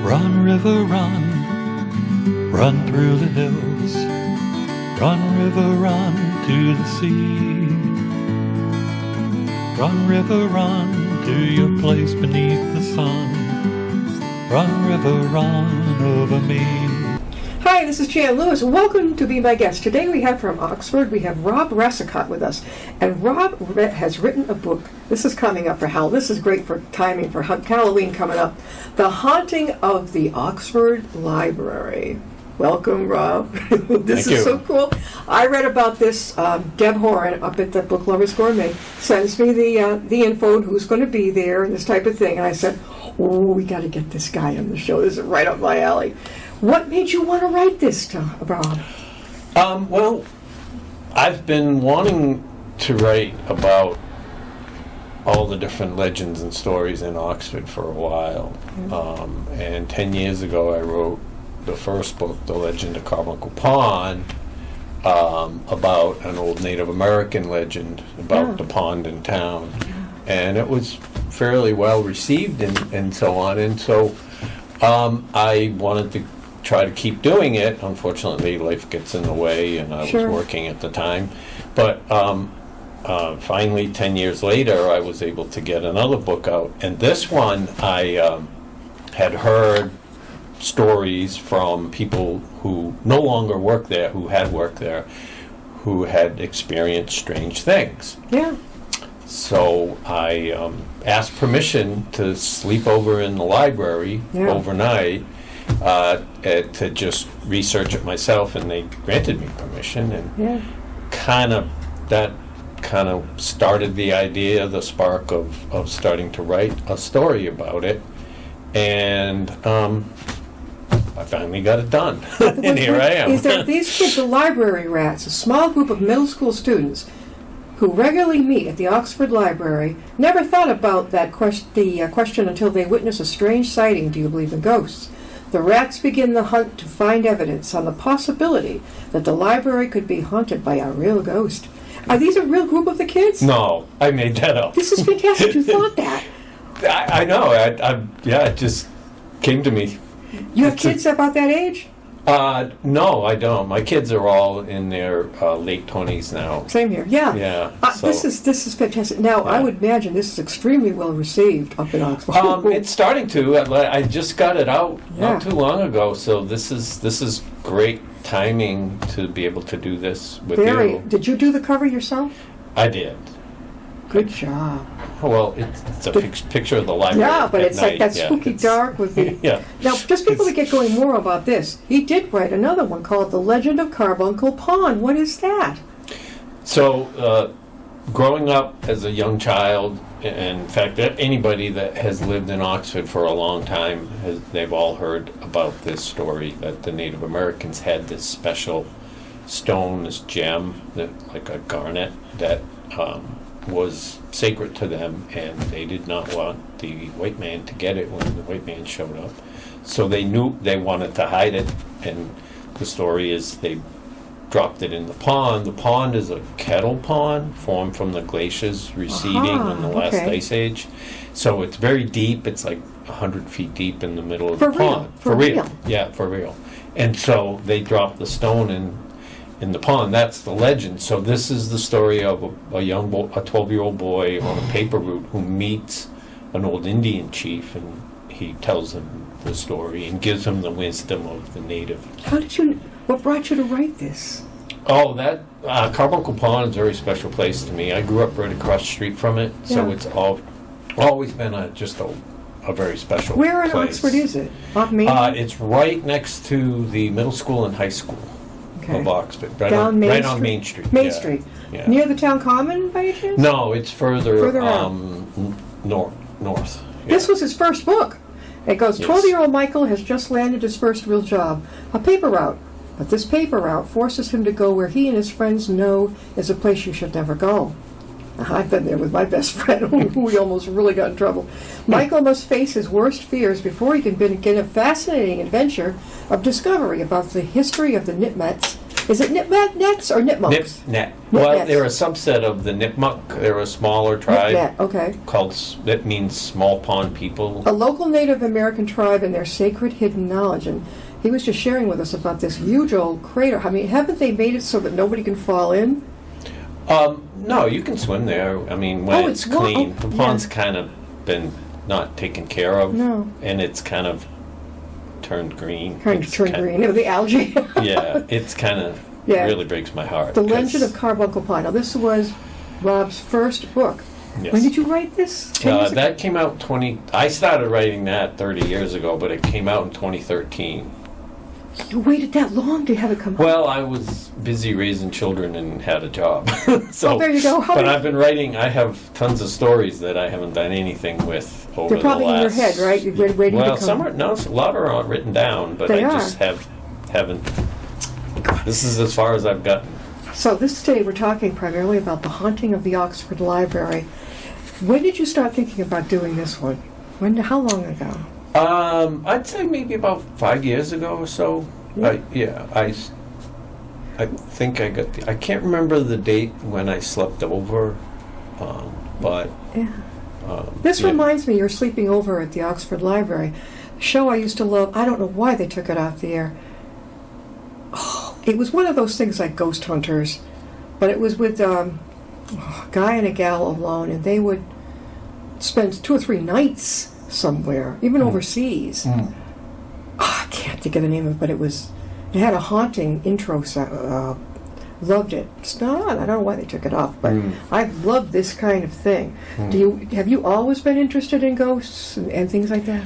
Run, river, run, run through the hills. Run, river, run to the sea. Run, river, run to your place beneath the sun. Run, river, run over me. Hi, this is Jan Lewis. Welcome to Be My Guest. Today we have from Oxford, we have Rob Racicot with us. And Rob has written a book. This is coming up for Halloween. This is great for timing for Halloween coming up. The Haunting of the Oxford Library. Welcome, Rob. This is so cool. I read about this. Deb Horan up at the Book Lovers Gourmet sends me the info and who's going to be there and this type of thing. And I said, oh, we got to get this guy on the show. This is right up my alley. What made you want to write this, Rob? Well, I've been wanting to write about all the different legends and stories in Oxford for a while. Mm-hmm. And 10 years ago, I wrote the first book, The Legend of Carbuncle Pond, about an old Native American legend about the pond in town. And it was fairly well received and so on. And so I wanted to try to keep doing it. Unfortunately, life gets in the way, and I was working at the time. But finally, 10 years later, I was able to get another book out. And this one, I had heard stories from people who no longer work there, who had worked there, who had experienced strange things. Yeah. So I asked permission to sleep over in the library overnight to just research it myself, and they granted me permission, and that kind of started the idea, the spark of starting to write a story about it, and I finally got it done, and here I am. These kids are library rats, a small group of middle school students who regularly meet at the Oxford Library, never thought about the question until they witness a strange sighting. Do you believe in ghosts? The rats begin the hunt to find evidence on the possibility that the library could be haunted by a real ghost. Are these a real group of the kids? No, I made that up. This is fantastic. You thought that. I know. It just came to me. You have kids about that age? No, I don't. My kids are all in their late 20s now. Same here. Yeah. Yeah. This is fantastic. Now, I would imagine this is extremely well received up in Oxford. It's starting to. I just got it out not too long ago, so this is great timing to be able to do this with you. Did you do the cover yourself? I did. Good job. Well, it's a picture of the library. Yeah, but it's night. Like that spooky dark with the... Now, just before we get going more about this, he did write another one called The Legend of Carbuncle Pond. What is that? So, growing up as a young child, and in fact, anybody that has lived in Oxford for a long time, they've all heard about this story, that the Native Americans had this special stone, this gem, like a garnet, that was sacred to them, and they did not want the white man to get it when the white man showed up. So they knew they wanted to hide it, and the story is they dropped it in the pond. The pond is a kettle pond formed from the glaciers receding in the last ice age. So it's very deep. It's like 100 feet deep in the middle of the pond. For real? Yeah, for real. And so they dropped the stone in the pond. That's the legend. So this is the story of a 12-year-old boy on a paper route who meets an old Indian chief, and he tells him the story and gives him the wisdom of the native. What brought you to write this? Oh, that Carbuncle Pond is a very special place to me. I grew up right across the street from it, so it's always been just a very special place. Where in Oxford is it? Off Main? It's right next to the middle school and high school of Oxford, right on Main Street. Main Street. Yeah. Near the town common, by any chance? No, it's further Yeah. north. This was his first book. It goes, 12-year-old Michael has just landed his first real job, a paper route. But this paper route forces him to go where he and his friends know is a place you should never go. I've been there with my best friend, who we almost really got in trouble. Michael must face his worst fears before he can begin a fascinating adventure of discovery about the history of the Nipmucs Is it nets or nipmunks? Nipnet. Nipnets. Well, they're a subset of the Nipmuc. They're a smaller tribe. Nipnet, okay. That means small pond people. A local Native American tribe and their sacred hidden knowledge. And he was just sharing with us about this huge old crater. I mean, haven't they made it so that nobody can fall in? No, you can swim there. I mean, when it's clean. The pond's yeah. kind of been not taken care of. No. And it's kind of turned green. Turned green. The algae. Yeah, it's kind of really breaks my heart. The Legend of Carbuncle Pond. Now, this was Rob's first book. Yes. When did you write this? 10 years ago? That came out I started writing that 30 years ago, but it came out in 2013. You waited that long to have it come out? Well, I was busy raising children and had a job. So, there you go. But I've been writing. I have tons of stories that I haven't done anything with over They're probably the last. in your head, right? You're waiting to come. Some are a lot are written down, but They I are. just haven't. This is as far as I've gotten. So today we're talking primarily about the haunting of the Oxford Library. When did you start thinking about doing this one? How long ago? I'd say maybe about 5 years ago or so. Yeah. I think I got I can't remember the date when I slept over, but Yeah. This reminds me, you're sleeping over at the Oxford Library. A show I used to love, I don't know why they took it off the air. Oh, it was one of those things like Ghost Hunters, but it was with a guy and a gal alone, and they would spend 2 or 3 nights somewhere, even overseas. I can't think of the name of it, but it had a haunting intro. Loved it. It's not on. I don't know why they took it off, but I love this kind of thing. Have you always been interested in ghosts and things like that?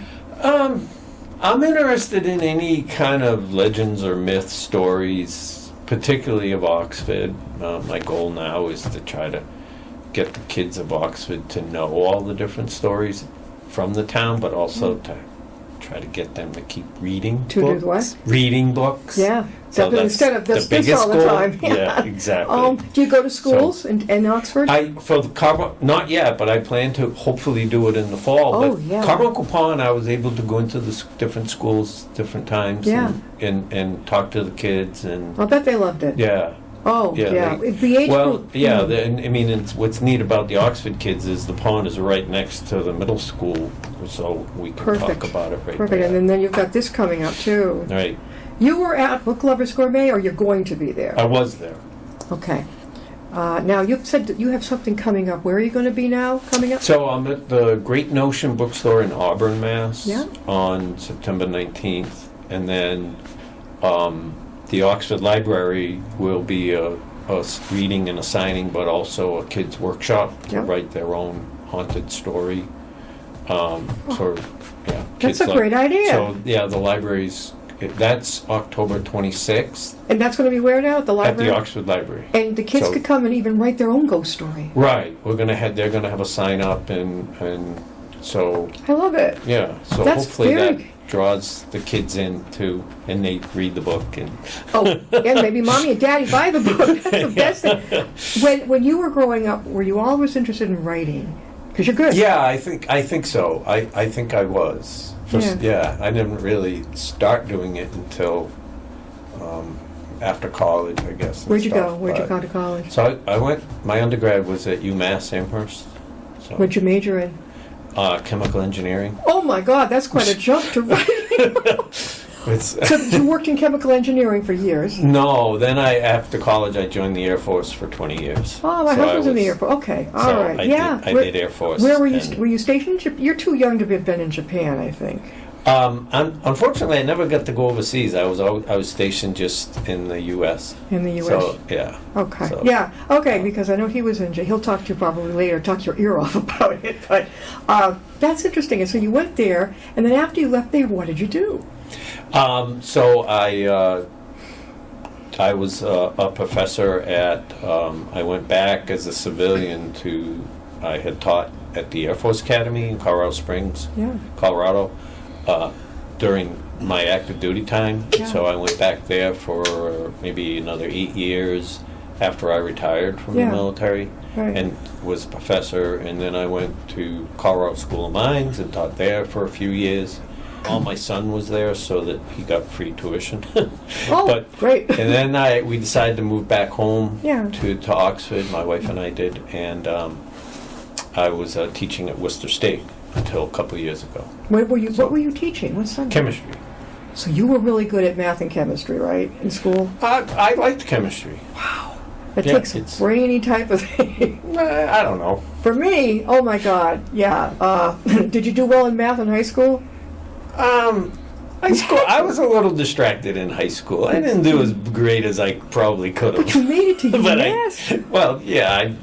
I'm interested in any kind of legends or myth stories, particularly of Oxford. My goal now is to try to get the kids of Oxford to know all the different stories from the town, but also to try to get them to keep reading books. Do what? Reading books. Yeah. So that's instead of this biggest all the goal. time. Yeah, exactly. Do you go to schools in Oxford? Not yet, but I plan to hopefully do it in the fall. Oh, but yeah. Carbuncle Pond, I was able to go into the different schools different times and talk to the kids. And I'll bet they loved it. yeah. Oh, yeah. The age group. Yeah, I mean, what's neat about the Oxford kids is the pond is right next to the middle school, so we can talk about it right Perfect. there. And then you've got this coming up, too. Right. You were at Book Lovers Gourmet, or you're going to be there? I was there. Okay. Now, you've said that you have something coming up. Where are you going to be now, coming up? So I'm at the Great Notion Bookstore in Auburn, Mass. Yeah. On September 19th. And then the Oxford Library will be a reading and a signing, but also a kids' workshop to write their own haunted story. That's a great idea. So, yeah, the library's... That's October 26th. And that's going to be where now? At the library? At the Oxford Library. And the kids could come and even write their own ghost story. Right. They're gonna have a sign up and so. I love it. Yeah. So That's hopefully that draws the kids in too, and they read the book and. And maybe mommy and daddy buy the book. That's the best thing. When you were growing up, were you always interested in writing? Because you're good. Yeah, I think so. I think I was. I didn't really start doing it until after college, I guess. Where'd you go? Where'd you go to college? So I went. My undergrad was at UMass Amherst. So, What'd you major in? Chemical engineering. Oh my God, that's quite a jump to writing. So you worked in chemical engineering for years? No, then after college I joined the Air Force for 20 years. Oh, my husband's in the Air Force. Okay, all right. I did Air Force. Where were you? Were you stationed? You're too young to have been in Japan, I think. Unfortunately, I never got to go overseas. I was stationed just in the U.S. In the U.S. So yeah. Okay. So, yeah. Okay. Because I know he was in. He'll talk to you probably later. Talk your ear off about it. But that's interesting. And so you went there, and then after you left there, what did you do? So I was a professor at. I went back as a civilian I had taught at the Air Force Academy in Colorado Springs, Colorado. During my active duty time. So I went back there for maybe another 8 years after I retired from the military and was a professor. And then I went to Colorado School of Mines and taught there for a few years. while my son was there so that he got free tuition. Oh, great. And then we decided to move back home Yeah. to Oxford, my wife and I did, and I was teaching at Worcester State until a couple of years ago. What were you teaching? What subject? Chemistry. So you were really good at math and chemistry, right, in school? I liked chemistry. It Yeah, takes a brainy type of thing. I don't know. For me, oh my God, yeah. Did you do well in math in high school? High school, I was a little distracted in high school. I didn't do as great as I probably could have. But you made it to But UMass. yeah.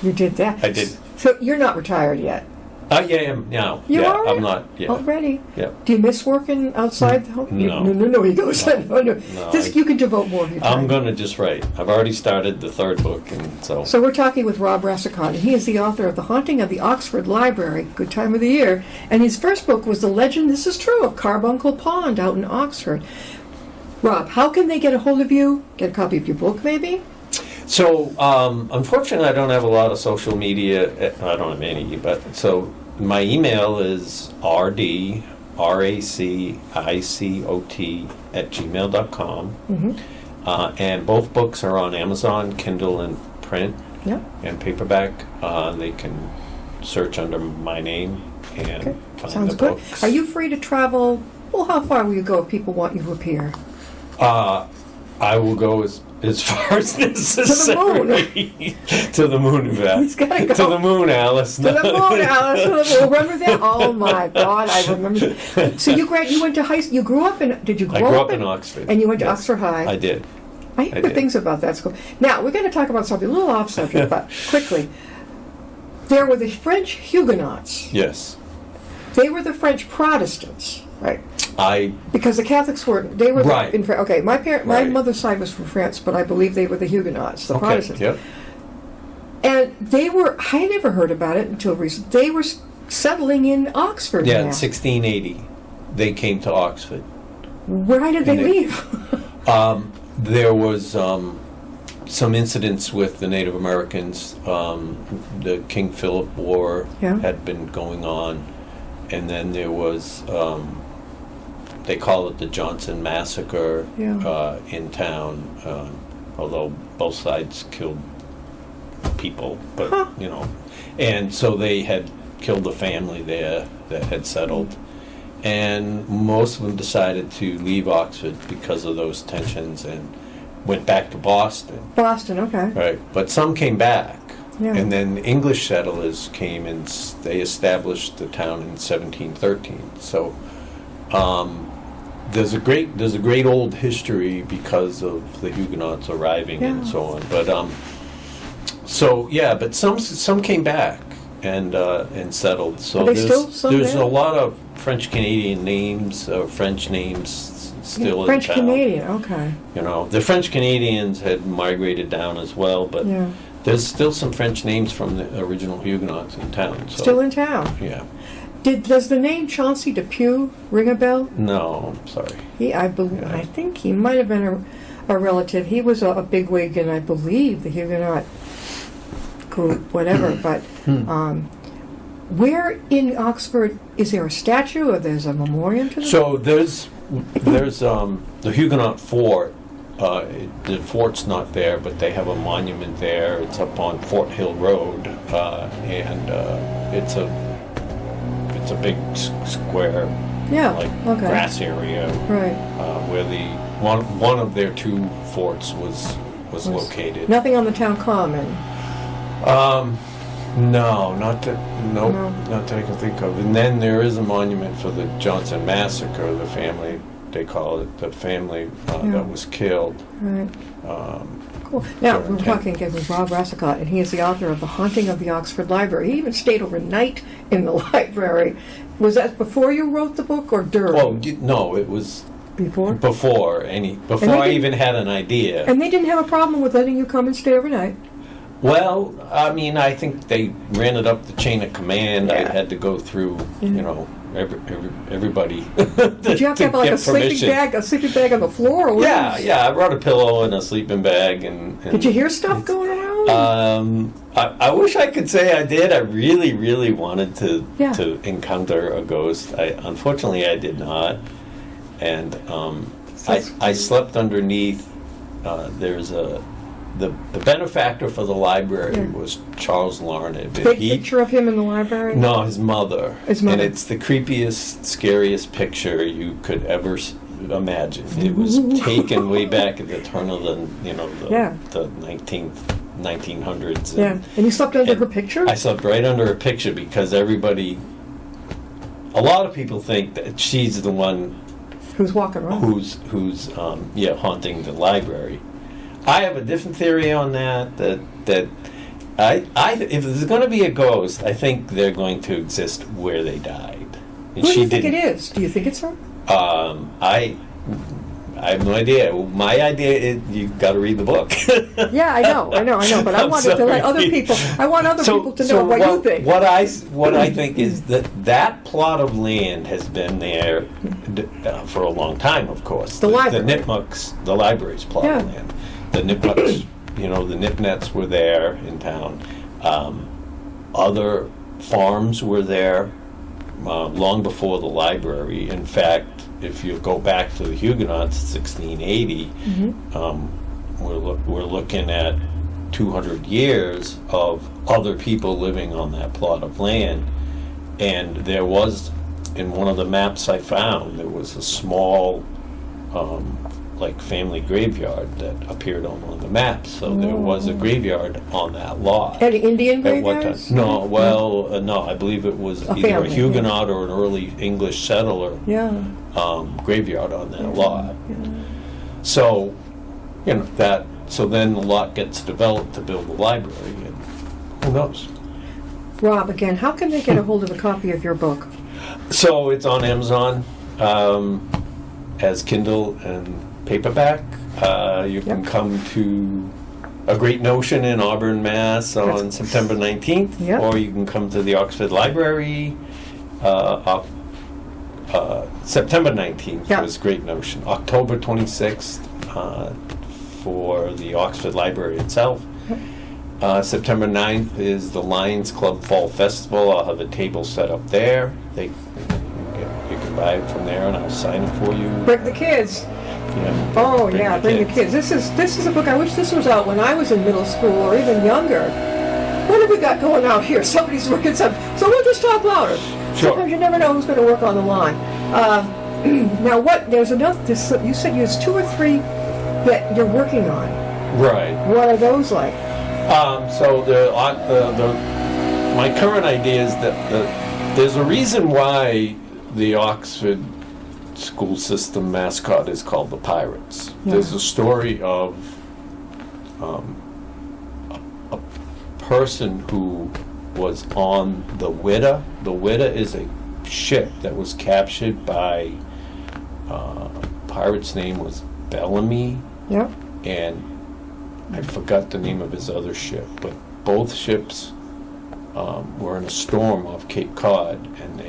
You did that. I did. So you're not retired yet? Yeah, I am now. You yeah, are? I'm not. Yeah. Already? Yeah. Do you miss working outside the home? No. No, he goes, no. This, you can devote more of your time. I'm going to just write. I've already started the third book, and so... So we're talking with Rob Racicot, and he is the author of The Haunting of the Oxford Library, good time of the year, and his first book was The Legend, this is true, of Carbuncle Pond out in Oxford. Rob, how can they get a hold of you? Get a copy of your book, maybe? So, unfortunately, I don't have a lot of social media. I don't have any, but... So, my email is rdracicot@gmail.com. Mm-hmm. And both books are on Amazon, Kindle and print, and paperback. They can search under my name and find Sounds the good. books. Are you free to travel? Well, how far will you go if people want you to appear? I will go as far as necessary. To the moon, Beth. He's gotta go. To the moon, Alice. To the moon, Alice. Remember that? Oh my God, I remember. So you went to high school. You grew up in? Did you grow up? I grew up in Oxford. And you went to Oxford High. I did. I heard things about that school. Now we're going to talk about something a little off subject, but quickly. There were the French Huguenots. Yes. They were the French Protestants, right? Because the Catholics they were right. in France. Okay, my Right. mother's side was from France, but I believe they were the Huguenots, the Protestants. Yep. And they were, I never heard about it until recently, they were settling in Oxford Yeah, now. in 1680, they came to Oxford. Why did they leave? There was some incidents with the Native Americans. The King Philip War had been going on, and then there was, they call it the Johnson Massacre in town, although both sides killed people, but, and so they had killed a family there that had settled. And most of them decided to leave Oxford because of those tensions and went back to Boston. Boston, okay. Right, but some came back. Yeah. And then the English settlers came and they established the town in 1713. So there's a great old history because of the Huguenots arriving and so on. But but some came back and settled. So Are they still there's there? a lot of French Canadian names, French names still in French town. Canadian, okay. The French Canadians had migrated down as well, but there's still some French names from the original Huguenots in town. So, Still in town. Yeah. Does the name Chauncey Depew ring a bell? No, I'm sorry. I think he might have been a relative. He was a bigwig in, I believe, the Huguenot group, whatever. But where in Oxford is there a statue or there's a memorial to them? So there's the Huguenot fort. The fort's not there, but they have a monument there. It's up on Fort Hill Road, and it's a big square, grass area, right? Where the one of their two forts was located. Nothing on the town common. No, not that I can think of. And then there is a monument for the Johnson Massacre, the family, they call it, the family that was killed. Right. Cool. Now, we're talking again with Rob Racicot, and he is the author of The Haunting of the Oxford Library. He even stayed overnight in the library. Was that before you wrote the book or during? Well, no, it was before? Before I even had an idea. And they didn't have a problem with letting you come and stay overnight? Well, I mean, I think they ran it up the chain of command. Yeah. I had to go through, everybody. Did you have to have like a sleeping bag on the floor? Or what? Yeah. I brought a pillow and a sleeping bag. And did you hear stuff going around? I wish I could say I did. I really, really wanted to encounter a ghost. Unfortunately, I did not. And I slept underneath. There's the benefactor for the library was Charles Larned. Big picture of him in the library? No, his mother. And it's the creepiest, scariest picture you could ever imagine. It was taken way back at the turn of the 1900s. And you slept under her picture? I slept right under her picture because a lot of people think that she's the one who's walking around, who's haunting the library. I have a different theory on that. That if there's going to be a ghost, I think they're going to exist where they died. And who do you think it is? Do you think it's her? I have no idea. My idea is you've got to read the book. Yeah, I know. But I wanted to let other people. I want other people to know what you think. What I think is that plot of land has been there for a long time. Of course, the library, the Nipmucks, the library's plot of land. The Nipmucks, the Nipnets were there in town. Other farms were there long before the library. In fact, if you go back to the Huguenots, 1680, we're looking at 200 years of other people living on that plot of land. And there was, in one of the maps I found, there was a small family graveyard that appeared on one of the maps. So there was a graveyard on that lot. Any Indian graveyards? No, no, I believe it was either a Huguenot or an early English settler graveyard on that lot. Yeah. So, so then the lot gets developed to build the library, and who knows? Rob, again, how can they get a hold of a copy of your book? So it's on Amazon as Kindle and paperback. You can come to A Great Notion in Auburn, Mass. on September 19th, or you can come to the Oxford Library. September 19th was Great Notion. October 26th for the Oxford Library itself. September 9th is the Lions Club Fall Festival. I'll have a table set up there. You can buy it from there, and I'll sign it for you. Bring the kids. Bring the kids. This is a book. I wish this was out when I was in middle school or even younger. What have we got going out here? Somebody's working something. So we'll just talk louder. Sure. Sometimes you never know who's going to work on the line. Now, there's enough. You said there's 2 or 3 that you're working on. Right. What are those like? So my current idea is that there's a reason why the Oxford school system mascot is called the Pirates. Yeah. There's a story of a person who was on the Whydah. The Whydah is a ship that was captured by pirate's name was Bellamy. Yep. And I forgot the name of his other ship, but both ships were in a storm off Cape Cod, and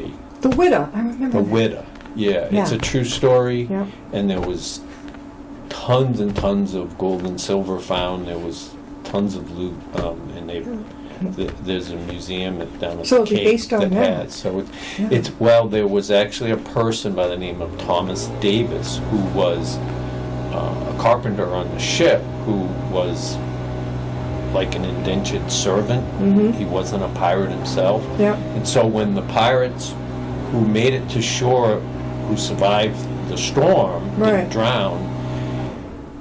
the Whydah, I remember. The Whydah, yeah, it's a true story. Yeah. And there was tons and tons of gold and silver found. There was tons of loot, and there's a museum down at the Cape based on that. Has. So there was actually a person by the name of Thomas Davis who was a carpenter on the ship, who was like an indentured servant. Mm-hmm. He wasn't a pirate himself. Yeah. And so when the pirates who made it to shore, who survived the storm, didn't drown,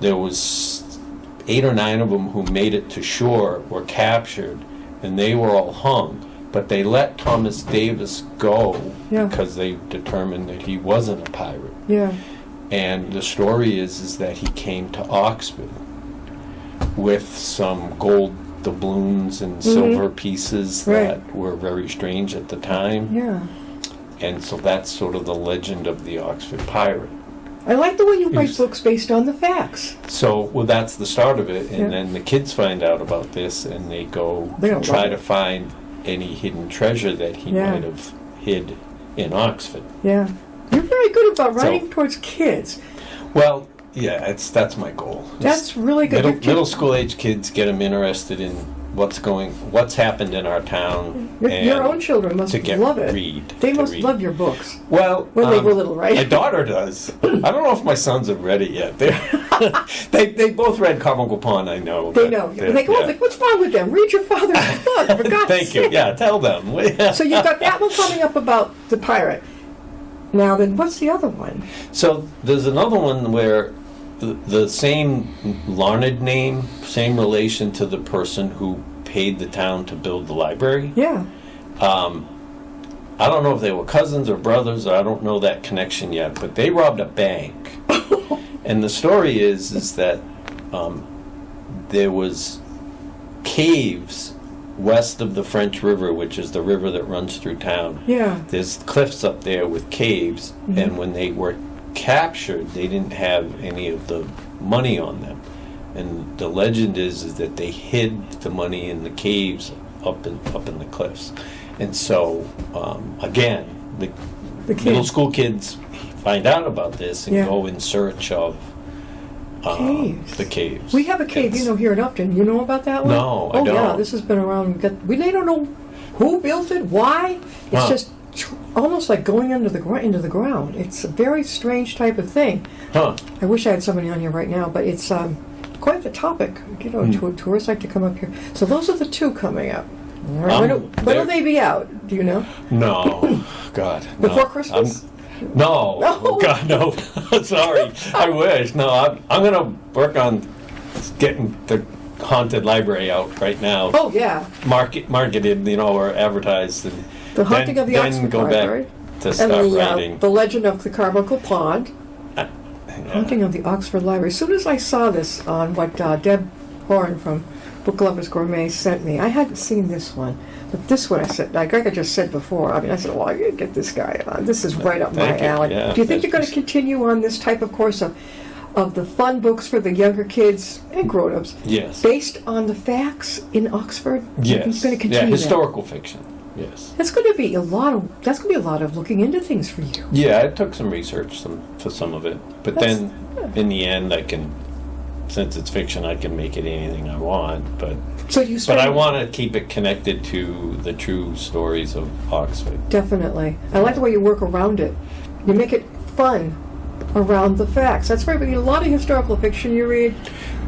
there was 8 or 9 of them who made it to shore, were captured, and they were all hung. But they let Thomas Davis go because they determined that he wasn't a pirate. Yeah. And the story is that he came to Oxford with some gold doubloons and silver pieces that were very strange at the time. Yeah. And so that's sort of the legend of the Oxford pirate. I like the way you write books based on the facts. So, that's the start of it. And then the kids find out about this, and they go try to find any hidden treasure that he might have hid in Oxford. Yeah. You're very good about writing towards kids. Well, yeah, that's my goal. That's really good. Middle school age kids, get them interested in what's happened in our town. Your own children must love it. They must love your books. Well, when they were little, right? My daughter does. I don't know if my sons have read it yet. They both read Carbuncle Pond, I know. They know. They go, like, what's wrong with them? Read your father's book, for God's Thank you. sake. Yeah, tell them. So you've got that one coming up about the pirate. Now then, what's the other one? So there's another one where the same Larned name, same relation to the person who paid the town to build the library. Yeah. I don't know if they were cousins or brothers. I don't know that connection yet, but they robbed a bank. And the story is that there was caves west of the French River, which is the river that runs through town. Yeah. There's cliffs up there with caves, and when they were captured, they didn't have any of the money on them. And the legend is that they hid the money in the caves up in the cliffs. And so, again, the middle school kids find out about this and go in search of the caves. We have a cave, here in Upton. You know about that one? No, I don't. Yeah, this has been around. They don't know who built it, why. It's just almost like going into the ground. It's a very strange type of thing. I wish I had somebody on here right now, but it's quite the topic. Tourists like to come up here. So those are the two coming up. When will they be out? Do you know? No. God. Before Christmas? No. Oh, God, no. Sorry. I wish. No, I'm going to work on getting the haunted library out right now. Oh, yeah. Marketed, or advertised. And the Haunting of the Oxford Library. Back to start writing. The Legend of the Carbuncle Pond. Haunting of the Oxford Library. As soon as I saw this on what Deb Horan from Book Lovers Gourmet sent me, I hadn't seen this one. But this one I said, like I just said before, I said, well, I gotta get this guy on. This is right up my alley. Yeah, do you think you're going to continue on this type of course of the fun books for the younger kids and grown-ups? Yes. Based on the facts in Oxford? Yes. You're going to continue historical fiction. Yes. That's going to be a lot of looking into things for you. Yeah, I took some research for some of it, but then in the end, since it's fiction, I can make it anything I want. But I want to keep it connected to the true stories of Oxford. Definitely, I like the way you work around it. You make it fun around the facts. That's right. But a lot of historical fiction you read,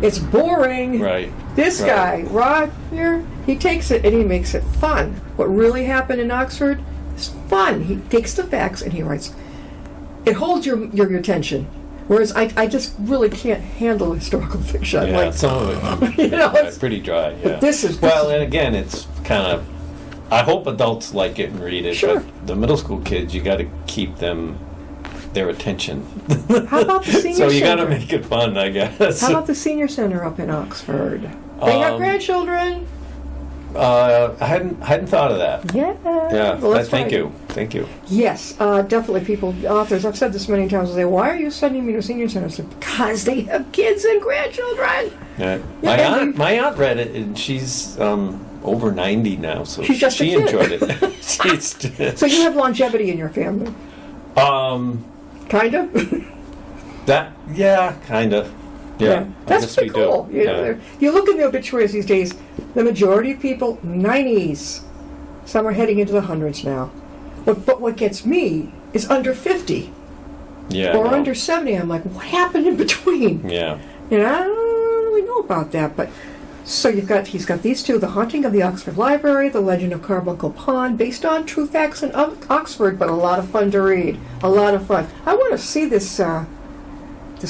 it's boring. Right. This guy, Rod here, he takes it and he makes it fun. What really happened in Oxford is fun. He takes the facts and he writes. It holds your attention. Whereas I just really can't handle historical fiction. Yeah, some of it it's pretty dry. Yeah. But this is and again, it's kind of. I hope adults like it and read it. Sure. But the middle school kids, you got to keep their attention. How about the senior center? So you got to make it fun, I guess. How about the senior center up in Oxford? They have grandchildren. I hadn't thought of that. Yeah. Yeah. Well, thank you. Yes, definitely. Authors. I've said this many times. They say, "Why are you sending me to senior centers?" Because they have kids and grandchildren. Yeah. My aunt read it, and she's over 90 now, so she enjoyed it. So you have longevity in your family. Kind of. Kind of. Yeah, that's pretty cool. You look in the obituaries these days, the majority of people, 90s. Some are heading into the hundreds now. But what gets me is under 50. Yeah. Or under 70. I'm like, what happened in between? Yeah. I don't really know about that. But so he's got these two, The Haunting of the Oxford Library, The Legend of Carbuncle Pond, based on true facts in Oxford, but a lot of fun to read. A lot of fun. I want to see this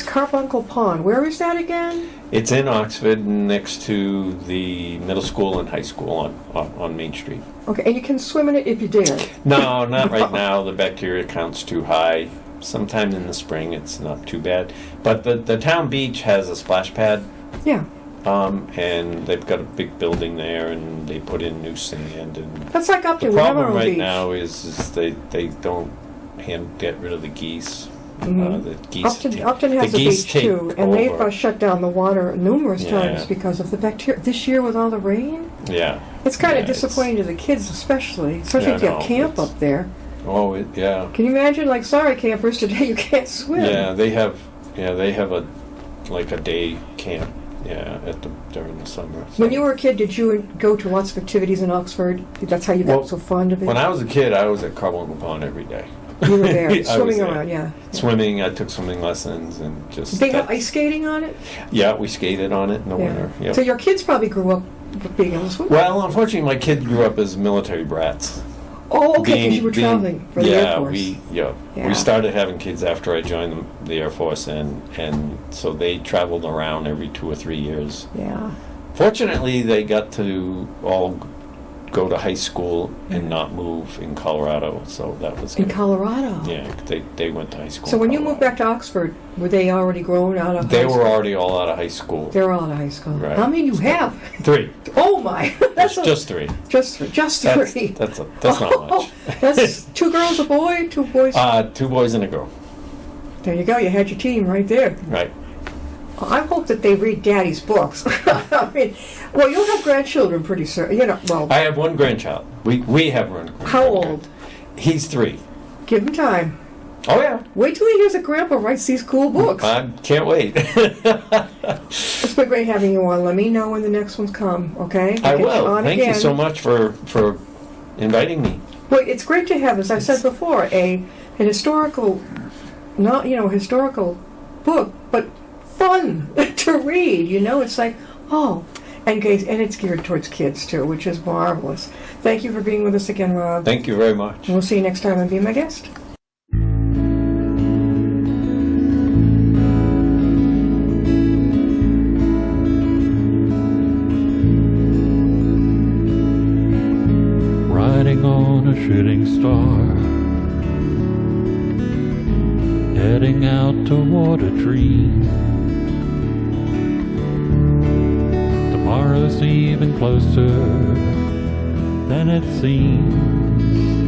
Carbuncle Pond. Where is that again? It's in Oxford, next to the middle school and high school on Main Street. Okay, and you can swim in it if you dare. No, not right now. The bacteria count's too high. Sometime in the spring, it's not too bad. But the town beach has a splash pad. Yeah. And they've got a big building there, and they put in new sand. And that's like Upton. The problem right beach. now is they don't get rid of the geese. Mm-hmm. The geese Upton has a beach too, and they've shut down the water numerous times because of the bacteria. This year with all the rain, it's kind of disappointing to the kids, especially if you have camp up there. Oh, yeah. Can you imagine, like, sorry, campers, today you can't swim. Yeah, they have a day camp. Yeah, during the summer. So. When you were a kid, did you go to lots of activities in Oxford? That's how you got so fond of it? When I was a kid, I was at Carboncle Pond every day. You were there, swimming there. around, yeah. Swimming, I took swimming lessons and just... Did they have ice skating on it? Yeah, we skated on it in the winter. Yep. So your kids probably grew up being able to swim? Well, unfortunately, my kids grew up as military brats. Oh, okay, because you were traveling for the Air Force. We started having kids after I joined the Air Force, and so they traveled around every 2 or 3 years. Yeah. Fortunately, they got to all go to high school and not move in Colorado, so that was good. In Colorado? Yeah, they went to high school. So when you moved back to Oxford, were they already grown out of They high school? were already all out of high school. They were all out of high school. Right. How many do you have? 3. Oh my! Just 3. Just 3. Just 3. That's not much. That's 2 girls, a boy, 2 boys. 2 boys and a girl. There you go. You had your team right there. Right. I hope that they read Daddy's books. I mean, well, you'll have grandchildren pretty soon. You know, well. I have 1 grandchild. We have 1 grandchild. How old? He's 3. Give him time. Oh, yeah. Wait till he hears that Grandpa writes these cool books. I can't wait. It's been great having you on. Let me know when the next ones come, okay? I will. Thank you so much for inviting me. Well, it's great to have, as I said before, an historical, not historical book, but fun to read. It's like, oh, and it's geared towards kids too, which is marvelous. Thank you for being with us again, Rob. Thank you very much. And we'll see you next time and Be My Guest. Riding on a shooting star, heading out toward a dream. Tomorrow's even closer than it seems.